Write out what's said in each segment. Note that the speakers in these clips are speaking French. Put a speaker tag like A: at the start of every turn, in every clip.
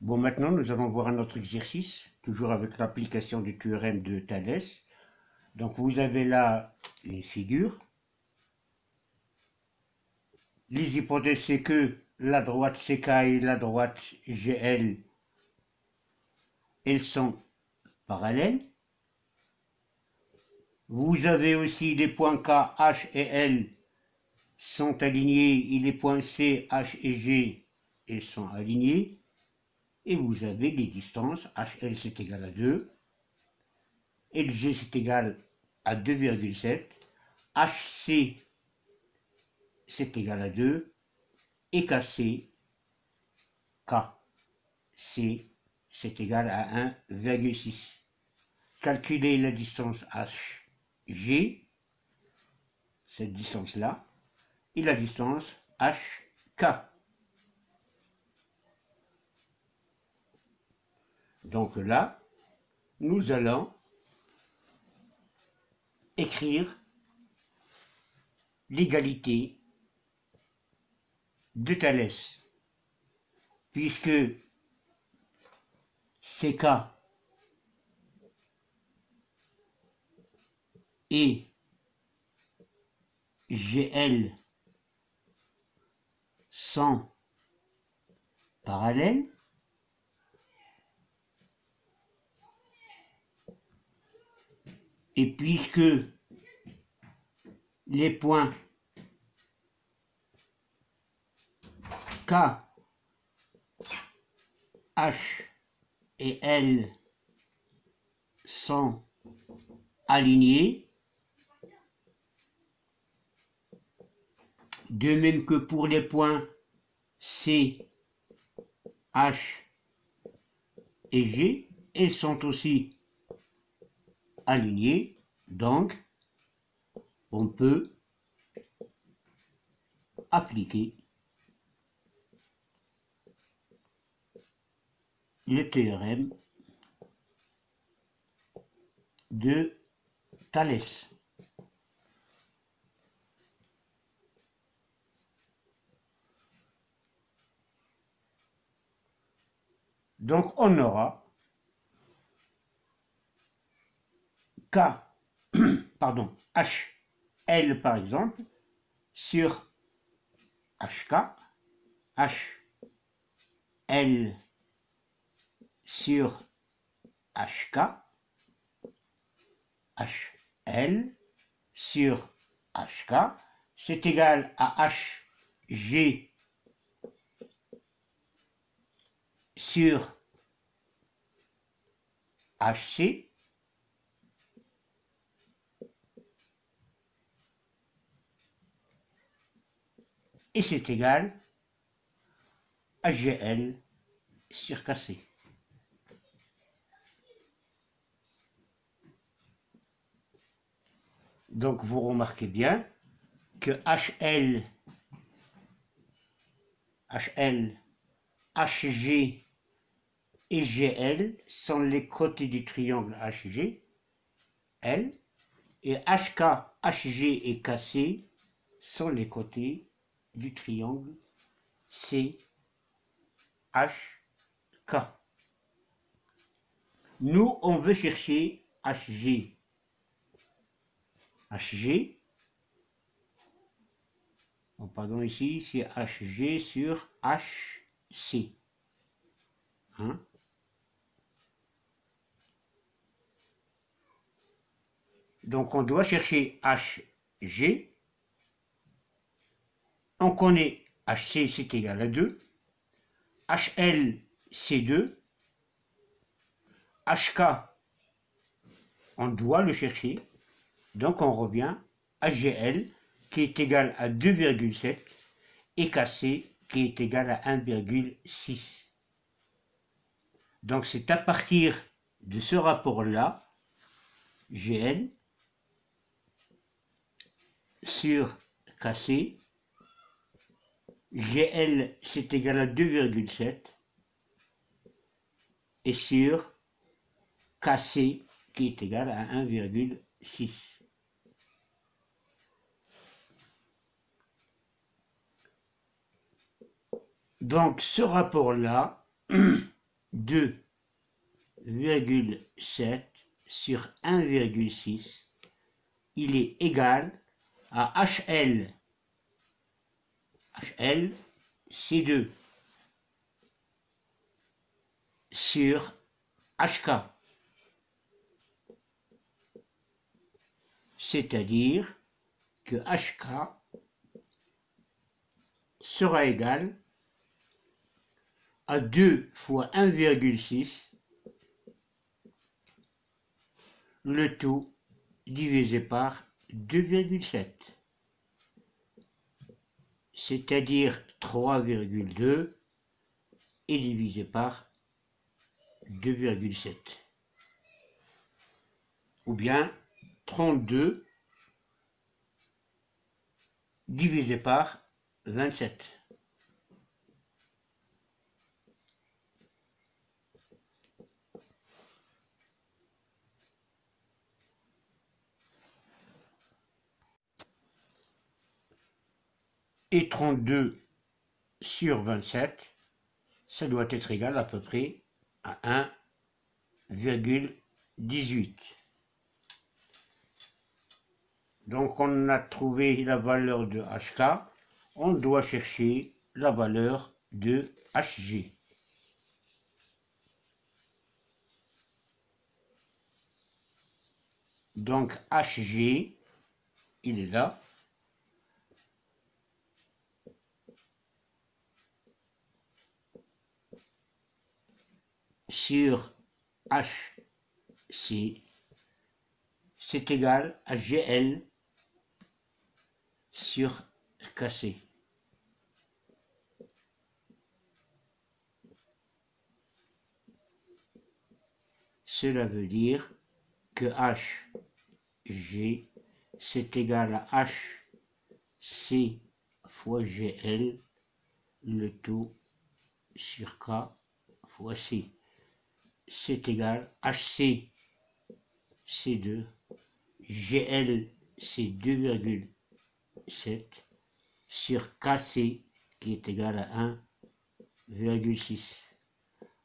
A: Bon, maintenant, nous allons voir un autre exercice, toujours avec l'application du théorème de Thalès. Donc, vous avez là les figures. Les hypothèses, c'est que la droite CK et la droite GL, elles sont parallèles. Vous avez aussi les points K, H et L sont alignés et les points C, H et G, elles sont alignés. Et vous avez les distances, HL c'est égal à 2, LG c'est égal à 2,7, HC c'est égal à 2, et KC, c'est égal à 1,6. Calculez la distance HG, cette distance-là, et la distance HK. Donc là, nous allons écrire l'égalité de Thalès, puisque CK et GL sont parallèles, et puisque les points K, H et L sont alignés, de même que pour les points C, H et G, ils sont aussi alignés, donc on peut appliquer le théorème de Thalès. Donc on aura HL par exemple sur HK, HL sur HK, HL sur HK, c'est égal à HG sur HC, et c'est égal à GL sur KC. Donc vous remarquez bien que HL, HG et GL sont les côtés du triangle HG, L, et HK, HG et KC sont les côtés du triangle CHK. Nous, on veut chercher HG. Pardon, ici, c'est HG sur HC. Hein? Donc, on doit chercher HG. On connaît HC, c'est égal à 2. HL, c'est 2. HK, on doit le chercher. Donc, on revient à GL, qui est égal à 2,7, et KC, qui est égal à 1,6. Donc, c'est à partir de ce rapport-là, GL sur KC, GL c'est égal à 2,7 et sur KC qui est égal à 1,6. Donc ce rapport-là 2,7 sur 1,6, il est égal à HL. HL, c'est 2 sur HK. C'est-à-dire que HK sera égal à 2 fois 1,6, le tout divisé par 2,7, c'est-à-dire 3,2 et divisé par 2,7, ou bien 32 divisé par 27. Et 32 sur 27, ça doit être égal à peu près à 1,18. Donc on a trouvé la valeur de HK, on doit chercher la valeur de HG. Donc HG, il est là. Sur HC, c'est égal à GL sur KC. Cela veut dire que HG, c'est égal à HC fois GL, le tout sur K fois C. C'est égal HC, c'est 2, GL, c'est 2,7 sur KC, qui est égal à 1,6.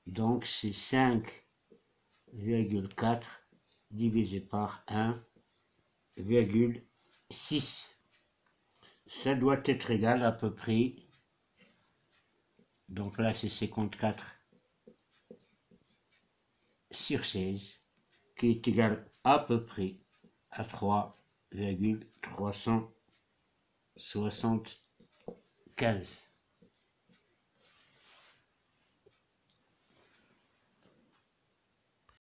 A: Donc c'est 5,4 divisé par 1,6. Ça doit être égal à peu près, donc là c'est 54 sur 16, qui est égal à peu près à 3,375.